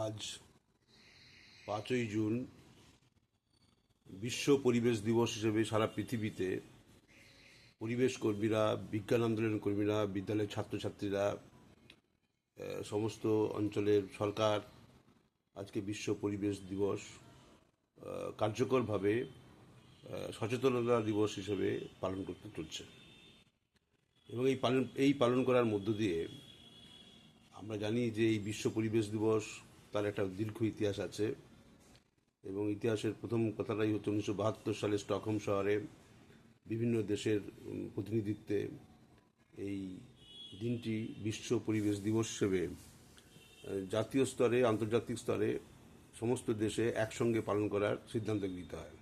আজ 5ই জুন বিশ্ব পরিবেশ দিবস হিসেবে সারা পৃথিবীতে পরিবেশ কর্মীরা, বিজ্ঞান আন্দোলন কর্মীরা, বিদ্যালয়ের ছাত্রছাত্রীরা, সমস্ত অঞ্চলের সরকার আজকে বিশ্ব পরিবেশ দিবস কার্যকরভাবে সচেতনতা দিবস হিসেবে পালন করতে চলছে। এবং এই পালন করার মধ্য দিয়ে আমরা জানি যে এই বিশ্ব পরিবেশ দিবস তার একটা দীর্ঘ ইতিহাস আছে। এবং ইতিহাসের প্রথম কথাটাই হচ্ছে 1972 সালে স্টকহোম শহরে বিভিন্ন দেশের প্রতিনিধিত্বে এই দিনটি বিশ্ব পরিবেশ দিবস হিসেবে জাতীয় স্তরে, আন্তর্জাতিক স্তরে সমস্ত দেশে একসঙ্গে পালন করার সিদ্ধান্ত গৃহীত হয়।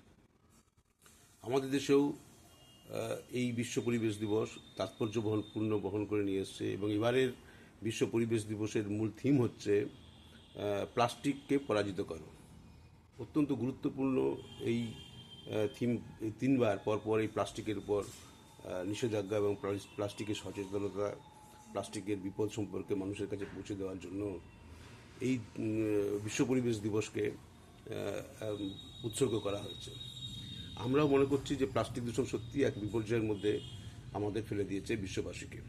আমাদের দেশেও এই বিশ্ব পরিবেশ দিবস তাৎপর্য বহন করে নিয়ে এসছে। এবং এবারের বিশ্ব পরিবেশ দিবসের মূল থিম হচ্ছে প্লাস্টিককে পরাজিত করো। অত্যন্ত গুরুত্বপূর্ণ এই থিম। 3বার পরপর এই প্লাস্টিকের উপর নিষেধাজ্ঞা এবং প্লাস্টিকের সচেতনতা, প্লাস্টিকের বিপদ সম্পর্কে মানুষের কাছে পৌঁছে দেওয়ার জন্য এই বিশ্ব পরিবেশ দিবসকে উৎসর্গ করা হয়েছে। আমরাও মনে করছি যে প্লাস্টিক দূষণ সত্যি এক বিপর্যয়ের মধ্যে আমাদের ফেলে দিয়েছে বিশ্ববাসীকে।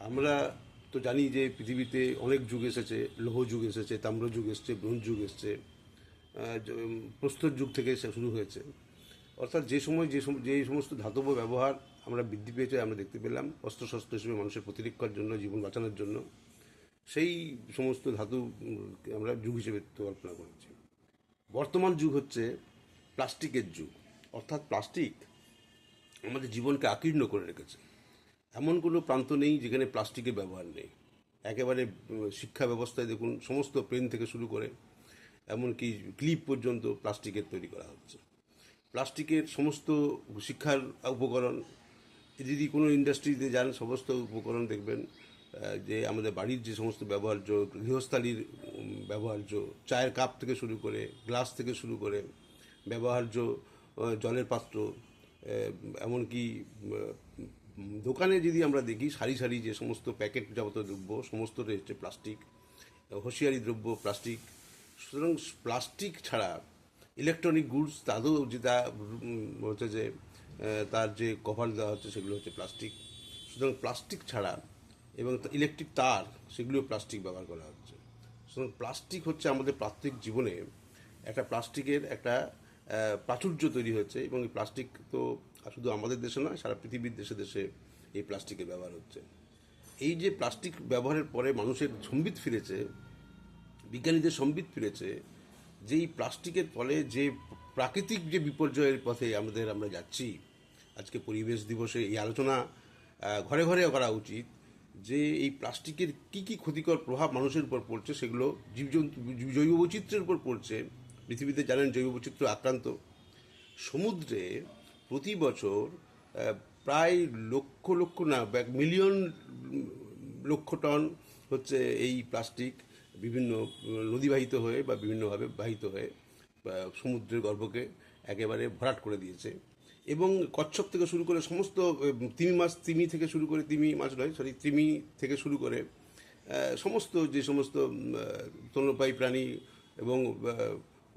আমরা তো জানি যে পৃথিবীতে অনেক যুগ এসেছে, লৌহ যুগ এসেছে, তাম্র যুগ এসছে, ব্রোঞ্জ যুগ এসছে, প্রস্তর যুগ থেকে শুরু হয়েছে। অর্থাৎ যে সমস্ত ধাতব ব্যবহার আমরা বৃদ্ধি পেয়েছে, আমরা দেখতে পেলাম অস্ত্রশস্ত্র হিসেবে মানুষের প্রতিরক্ষার জন্য, জীবন বাঁচানোর জন্য, সেই সমস্ত ধাতু আমরা যুগ হিসেবে কল্পনা করেছি। বর্তমান যুগ হচ্ছে প্লাস্টিকের যুগ। অর্থাৎ প্লাস্টিক আমাদের জীবনকে আকীর্ণ করে রেখেছে। এমন কোনো প্রান্ত নেই যেখানে প্লাস্টিকের ব্যবহার নেই। একেবারে শিক্ষা ব্যবস্থায় দেখুন, সমস্ত পেন থেকে শুরু করে এমনকি ক্লিপ পর্যন্ত প্লাস্টিকের তৈরি করা হচ্ছে। প্লাস্টিকের সমস্ত শিক্ষার উপকরণ, যদি কোনো ইন্ডাস্ট্রিতে যান, সমস্ত উপকরণ দেখবেন যে আমাদের বাড়ির যে সমস্ত ব্যবহার্য, গৃহস্থালির ব্যবহার্য, চায়ের কাপ থেকে শুরু করে, গ্লাস থেকে শুরু করে, ব্যবহার্য জলের পাত্র, এমনকি দোকানে যদি আমরা দেখি সারি সারি যে সমস্ত প্যাকেট যাবতীয় দ্রব্য, সমস্ত রয়েছে প্লাস্টিক। হুঁশিয়ারি দ্রব্য প্লাস্টিক। সুতরাং প্লাস্টিক ছাড়া ইলেকট্রনিক গুডস, তাদেরও যেটা হচ্ছে যে তার যে কভার দেওয়া হচ্ছে সেগুলো হচ্ছে প্লাস্টিক। সুতরাং প্লাস্টিক ছাড়া, এবং ইলেকট্রিক তার, সেগুলো প্লাস্টিক ব্যবহার করা হচ্ছে। সুতরাং প্লাস্টিক হচ্ছে আমাদের প্রাত্যহিক জীবনে প্লাস্টিকের একটা প্রাচুর্য তৈরি হয়েছে। এবং এই প্লাস্টিক তো শুধু আমাদের দেশে নয়, সারা পৃথিবীর দেশে দেশে এই প্লাস্টিকের ব্যবহার হচ্ছে। এই যে প্লাস্টিক ব্যবহারের পরে মানুষের সম্বিত ফিরেছে, বিজ্ঞানীদের সম্বিত ফিরেছে যে এই প্লাস্টিকের ফলে যে প্রাকৃতিক যে বিপর্যয়ের পথে আমরা যাচ্ছি। আজকে পরিবেশ দিবসে এই আলোচনা ঘরে ঘরে করা উচিত যে এই প্লাস্টিকের কি কি ক্ষতিকর প্রভাব মানুষের উপর পড়ছে, সেগুলো জীবজন্তু, জৈব বৈচিত্র্যের উপর পড়ছে। পৃথিবীতে জানেন জৈব বৈচিত্র্য আক্রান্ত। সমুদ্রে প্রতি বছর প্রায় লক্ষ লক্ষ না, মিলিয়ন লক্ষ টন হচ্ছে এই প্লাস্টিক বিভিন্ন নদীবাহিত হয়ে বা বিভিন্নভাবে বাহিত হয়ে সমুদ্রের গর্ভকে একেবারে ভরাট করে দিয়েছে। এবং কচ্ছপ থেকে শুরু করে সমস্ত তিমি থেকে শুরু করে, তিমি থেকে শুরু করে সমস্ত যে সমস্ত স্তন্যপায়ী প্রাণী এবং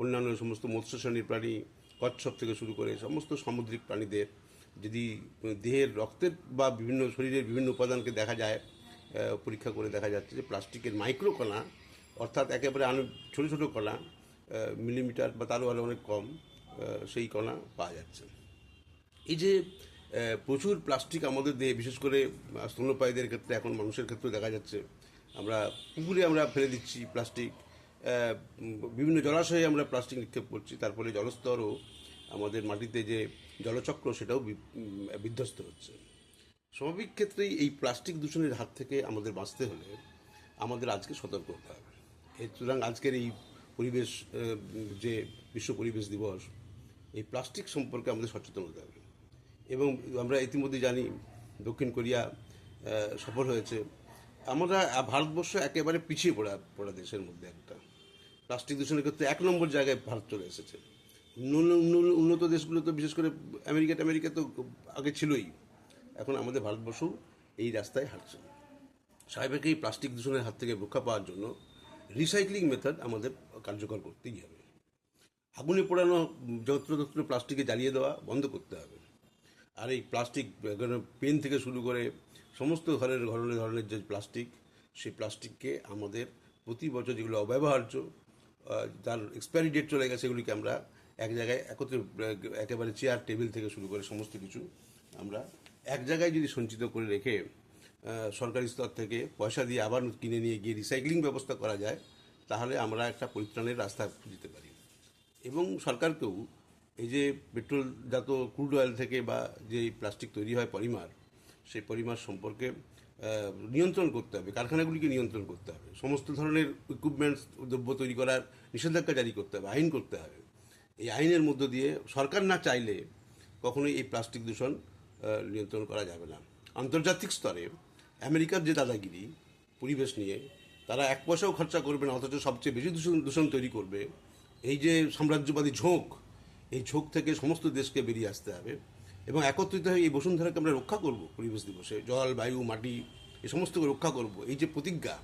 অন্যান্য সমস্ত মৎস্য শ্রেণীর প্রাণী, কচ্ছপ থেকে শুরু করে সমস্ত সামুদ্রিক প্রাণীদের যদি দেহের রক্তের বা বিভিন্ন শরীরের বিভিন্ন উপাদানকে দেখা যায়, পরীক্ষা করে দেখা যাচ্ছে যে প্লাস্টিকের মাইক্রো কণা, অর্থাৎ একেবারে ছোটো ছোটো কণা, মিলিমিটার বা তারও আরও অনেক কম, সেই কণা পাওয়া যাচ্ছে। এই যে প্রচুর প্লাস্টিক আমাদের দেহে, বিশেষ করে স্তন্যপায়ীদের ক্ষেত্রে, এখন মানুষের ক্ষেত্রেও দেখা যাচ্ছে, আমরা পুকুরে আমরা ফেলে দিচ্ছি প্লাস্টিক, বিভিন্ন জলাশয়ে আমরা প্লাস্টিক নিক্ষেপ করছি। তার ফলে জলস্তরও, আমাদের মাটিতে যে জলচক্র, সেটাও বিধ্বস্ত হচ্ছে। স্বাভাবিক ক্ষেত্রেই এই প্লাস্টিক দূষণের হাত থেকে আমাদের বাঁচতে হলে আমাদের আজকে সতর্ক হতে হবে। সুতরাং আজকের এই পরিবেশ যে বিশ্ব পরিবেশ দিবস, এই প্লাস্টিক সম্পর্কে আমাদের সচেতন হতে হবে। এবং আমরা ইতিমধ্যে জানি দক্ষিণ কোরিয়া সফল হয়েছে। আমরা ভারতবর্ষ একেবারে পিছিয়ে পড়া দেশের মধ্যে একটা। প্লাস্টিক দূষণের ক্ষেত্রে 1 নম্বর জায়গায় ভারত চলে এসেছে। উন্নত দেশগুলো তো, বিশেষ করে আমেরিকা তো আগে ছিলই। এখন আমাদের ভারতবর্ষ এই রাস্তায় হাঁটছে। সাহেবকে এই প্লাস্টিক দূষণের হাত থেকে রক্ষা পাওয়ার জন্য রিসাইক্লিং মেথড আমাদের কার্যকর করতেই হবে। আগুনে পোড়ানো যত্রতত্র প্লাস্টিকে জ্বালিয়ে দেওয়া বন্ধ করতে হবে। আর এই প্লাস্টিক পেন থেকে শুরু করে সমস্ত ধরনের ধরনের যে প্লাস্টিক, সেই প্লাস্টিককে আমাদের প্রতি বছর যেগুলো অব্যবহার্য, যার এক্সপায়ারি ডেট চলে গেছে, সেগুলিকে আমরা এক জায়গায় একত্রে একেবারে চেয়ার টেবিল থেকে শুরু করে সমস্ত কিছু আমরা এক জায়গায় যদি সঞ্চিত করে রেখে সরকারি স্তর থেকে পয়সা দিয়ে আবার কিনে নিয়ে গিয়ে রিসাইক্লিং ব্যবস্থা করা যায়, তাহলে আমরা একটা পরিত্রাণের রাস্তা দিতে পারি। এবং সরকারকেও এই যে পেট্রোলজাত ক্রুড অয়েল থেকে বা যে প্লাস্টিক তৈরি হয় পলিমার, সেই পলিমার সম্পর্কে নিয়ন্ত্রণ করতে হবে, কারখানাগুলিকে নিয়ন্ত্রণ করতে হবে, সমস্ত ধরনের ইকুইপমেন্টস দ্রব্য তৈরি করার নিষেধাজ্ঞা জারি করতে হবে, আইন করতে হবে। এই আইনের মধ্য দিয়ে সরকার না চাইলে কখনোই এই প্লাস্টিক দূষণ নিয়ন্ত্রণ করা যাবে না। আন্তর্জাতিক স্তরে আমেরিকার যে দাদাগিরি পরিবেশ নিয়ে, তারা এক পয়সাও খরচা করবে না, অথচ সবচেয়ে বেশি দূষণ তৈরি করবে। এই যে সাম্রাজ্যবাদী ঝোঁক, এই ঝোঁক থেকে সমস্ত দেশকে বেরিয়ে আসতে হবে এবং একত্রিত হয়ে এই বসুন্ধরাকে আমরা রক্ষা করব। পরিবেশ দিবসে জল, বায়ু, মাটি এই সমস্তকে রক্ষা করব, এই যে প্রতিজ্ঞা,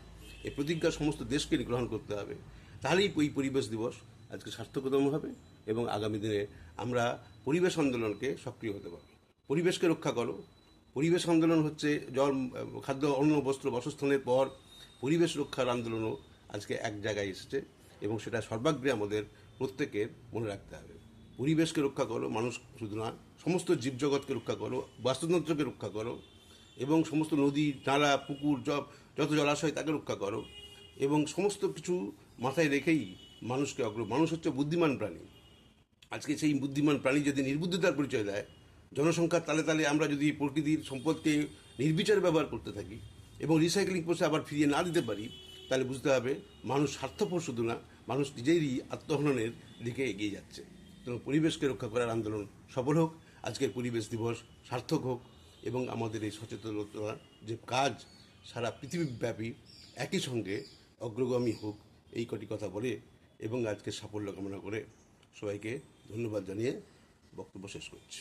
এই প্রতিজ্ঞা সমস্ত দেশকে গ্রহণ করতে হবে। তাহলেই এই পরিবেশ দিবস আজকে সার্থকতম হবে এবং আগামী দিনে আমরা পরিবেশ আন্দোলনকে সক্রিয় হতে পারব। পরিবেশকে রক্ষা করো। পরিবেশ আন্দোলন হচ্ছে জল, খাদ্য, অন্ন, বস্ত্র, বাসস্থানের পর পরিবেশ রক্ষার আন্দোলনও আজকে এক জায়গায় এসেছে এবং সেটা সর্বাগ্রে আমাদের প্রত্যেকের মনে রাখতে হবে। পরিবেশকে রক্ষা করো, মানুষ শুধু না, সমস্ত জীবজগৎকে রক্ষা করো, বাস্তুতন্ত্রকে রক্ষা করো এবং সমস্ত নদী, নালা, পুকুর, যত জলাশয় তাকে রক্ষা করো এবং সমস্ত কিছু মাথায় রেখেই মানুষ হচ্ছে বুদ্ধিমান প্রাণী। আজকে সেই বুদ্ধিমান প্রাণী যদি নির্বুদ্ধিতার পরিচয় দেয়, জনসংখ্যার তালে তালে আমরা যদি প্রকৃতির সম্পদকে নির্বিচারে ব্যবহার করতে থাকি এবং রিসাইক্লিং প্রসেসে আবার ফিরিয়ে না দিতে পারি, তাহলে বুঝতে হবে মানুষ স্বার্থপর শুধু না, মানুষ নিজেরই আত্মহননের দিকে এগিয়ে যাচ্ছে। তো পরিবেশকে রক্ষা করার আন্দোলন সফল হোক, আজকের পরিবেশ দিবস সার্থক হোক এবং আমাদের এই সচেতনতা যে কাজ সারা পৃথিবীব্যাপী একই সঙ্গে অগ্রগামী হোক, এই কটি কথা বলে এবং আজকে সাফল্য কামনা করে সবাইকে ধন্যবাদ জানিয়ে বক্তব্য শেষ করছি।